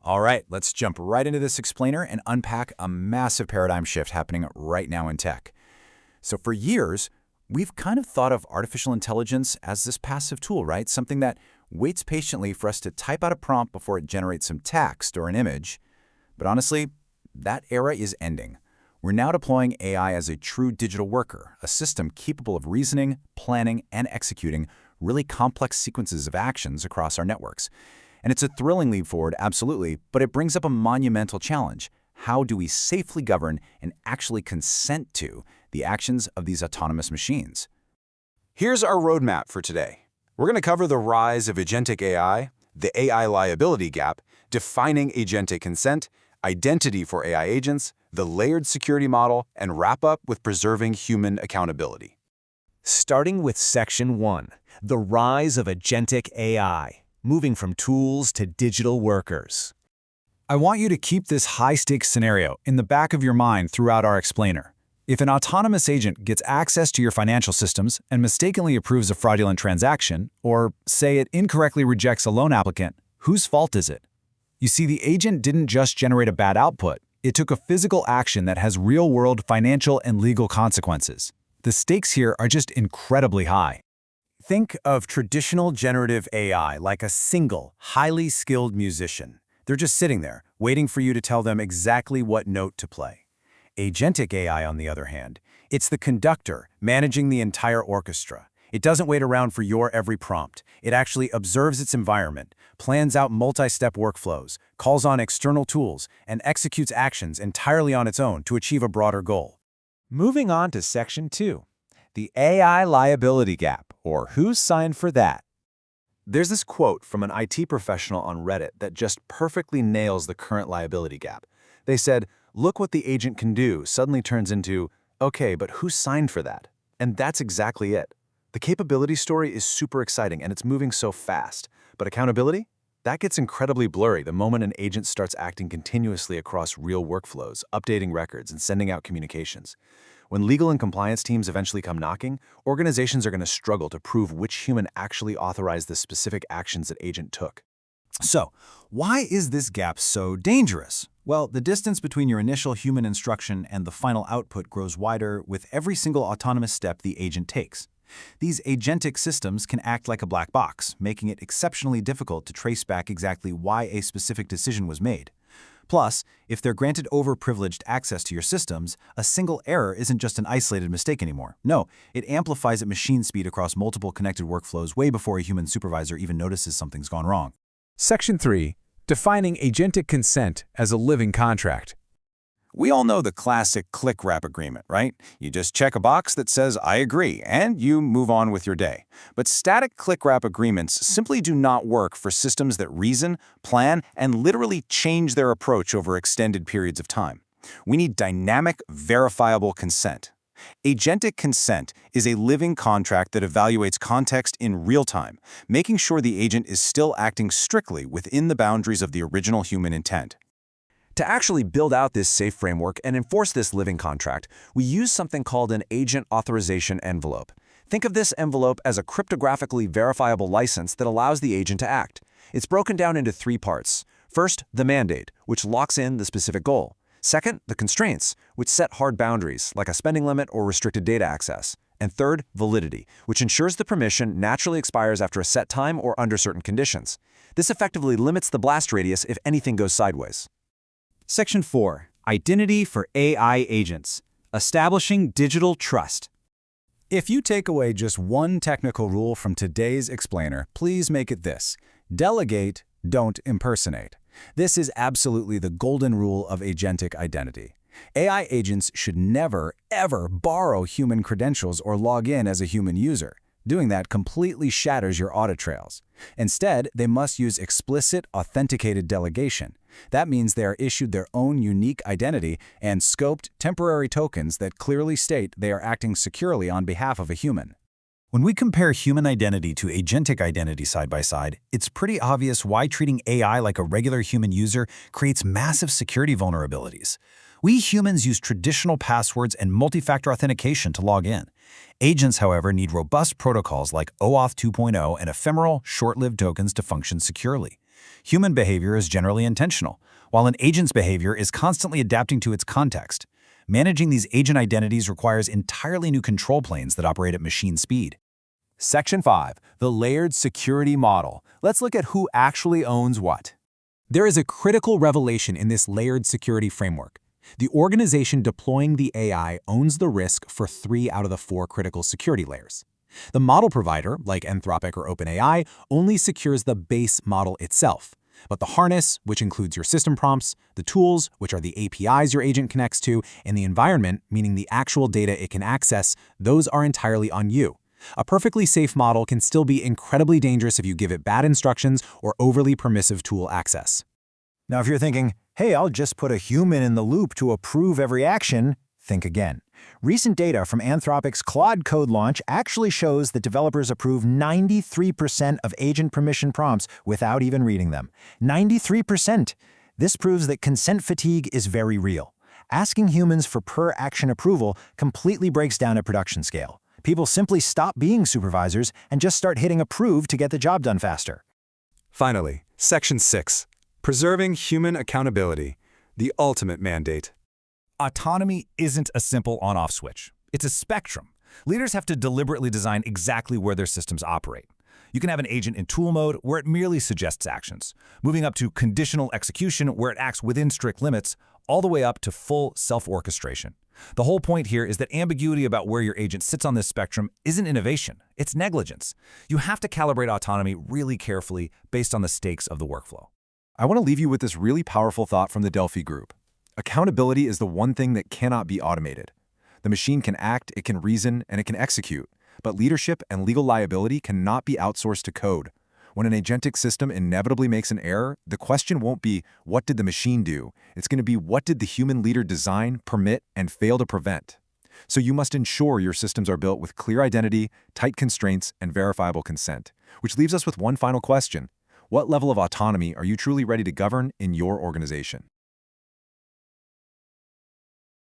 All right, let's jump right into this explainer and unpack a massive paradigm shift happening right now in tech. So for years, we've kind of thought of artificial intelligence as this passive tool, right? Something that waits patiently for us to type out a prompt before it generates some text or an image. But honestly, that era is ending. We're now deploying AI as a true digital worker, a system capable of reasoning, planning, and executing really complex sequences of actions across our networks. And it's a thrilling leap forward, absolutely, but it brings up a monumental challenge. How do we safely govern and actually consent to the actions of these autonomous machines? Here's our roadmap for today. We're going to cover the rise of agentic AI, the AI liability gap, defining agentic consent, identity for AI agents, the layered security model, and wrap up with preserving human accountability. Starting with Section 1, the rise of agentic AI, moving from tools to digital workers. I want you to keep this high-stakes scenario in the back of your mind throughout our explainer. If an autonomous agent gets access to your financial systems and mistakenly approves a fraudulent transaction, or say it incorrectly rejects a loan applicant, whose fault is it? You see, the agent didn't just generate a bad output, it took a physical action that has real-world financial and legal consequences. The stakes here are just incredibly high. Think of traditional generative AI like a single, highly skilled musician. They're just sitting there, waiting for you to tell them exactly what note to play. Agentic AI, on the other hand, it's the conductor managing the entire orchestra. It doesn't wait around for your every prompt. It actually observes its environment, plans out multi-step workflows, calls on external tools, and executes actions entirely on its own to achieve a broader goal. Moving on to Section 2, the AI liability gap, or who's signed for that? There's this quote from an IT professional on Reddit that just perfectly nails the current liability gap. They said, "Look what the agent can do," suddenly turns into, "Okay, but who signed for that?" And that's exactly it. The capability story is super exciting and it's moving so fast. But accountability? That gets incredibly blurry the moment an agent starts acting continuously across real workflows, updating records, and sending out communications. When legal and compliance teams eventually come knocking, organizations are going to struggle to prove which human actually authorized the specific actions that agent took. So, why is this gap so dangerous? Well, the distance between your initial human instruction and the final output grows wider with every single autonomous step the agent takes. These agentic systems can act like a black box, making it exceptionally difficult to trace back exactly why a specific decision was made. Plus, if they're granted overprivileged access to your systems, a single error isn't just an isolated mistake anymore. No, it amplifies at machine speed across multiple connected workflows way before a human supervisor even notices something's gone wrong. Section 3, defining agentic consent as a living contract. We all know the classic click-wrap agreement, right? You just check a box that says, "I agree," and you move on with your day. But static click-wrap agreements simply do not work for systems that reason, plan, and literally change their approach over extended periods of time. We need dynamic, verifiable consent. Agentic consent is a living contract that evaluates context in real time, making sure the agent is still acting strictly within the boundaries of the original human intent. To actually build out this safe framework and enforce this living contract, we use something called an agent authorization envelope. Think of this envelope as a cryptographically verifiable license that allows the agent to act. It's broken down into 3 parts. First, the mandate, which locks in the specific goal. Second, the constraints, which set hard boundaries, like a spending limit or restricted data access. And third, validity, which ensures the permission naturally expires after a set time or under certain conditions. This effectively limits the blast radius if anything goes sideways. Section 4, Identity for AI Agents, Establishing Digital Trust. If you take away just one technical rule from today's explainer, please make it this: delegate, don't impersonate. This is absolutely the golden rule of agentic identity. AI agents should never, ever borrow human credentials or log in as a human user. Doing that completely shatters your audit trails. Instead, they must use explicit, authenticated delegation. That means they are issued their own unique identity and scoped temporary tokens that clearly state they are acting securely on behalf of a human. When we compare human identity to agentic identity side by side, it's pretty obvious why treating AI like a regular human user creates massive security vulnerabilities. We humans use traditional passwords and multi-factor authentication to log in. Agents, however, need robust protocols like OAuth 2.0 and ephemeral, short-lived tokens to function securely. Human behavior is generally intentional, while an agent's behavior is constantly adapting to its context. Managing these agent identities requires entirely new control planes that operate at machine speed. Section 5, the layered security model. Let's look at who actually owns what. There is a critical revelation in this layered security framework. The organization deploying the AI owns the risk for 3 out of the 4 critical security layers. The model provider, like Anthropic or OpenAI, only secures the base model itself. But the harness, which includes your system prompts, the tools, which are the APIs your agent connects to, and the environment, meaning the actual data it can access, those are entirely on you. A perfectly safe model can still be incredibly dangerous if you give it bad instructions or overly permissive tool access. Now, if you're thinking, hey, I'll just put a human in the loop to approve every action, think again. Recent data from Anthropic's Claude Code launch actually shows that developers approve 93% of agent permission prompts without even reading them. 93%! This proves that consent fatigue is very real. Asking humans for per-action approval completely breaks down at production scale. People simply stop being supervisors and just start hitting approve to get the job done faster. Finally, Section 6, preserving human accountability, the ultimate mandate. Autonomy isn't a simple on-off switch. It's a spectrum. Leaders have to deliberately design exactly where their systems operate. You can have an agent in tool mode where it merely suggests actions, moving up to conditional execution where it acts within strict limits, all the way up to full self-orchestration. The whole point here is that ambiguity about where your agent sits on this spectrum isn't innovation, it's negligence. You have to calibrate autonomy really carefully based on the stakes of the workflow. I want to leave you with this really powerful thought from the Delphi group. Accountability is the one thing that cannot be automated. The machine can act, it can reason, and it can execute, but leadership and legal liability cannot be outsourced to code. When an agentic system inevitably makes an error, the question won't be, what did the machine do? It's going to be, what did the human leader design, permit, and fail to prevent? So you must ensure your systems are built with clear identity, tight constraints, and verifiable consent. Which leaves us with one final question. What level of autonomy are you truly ready to govern in your organization?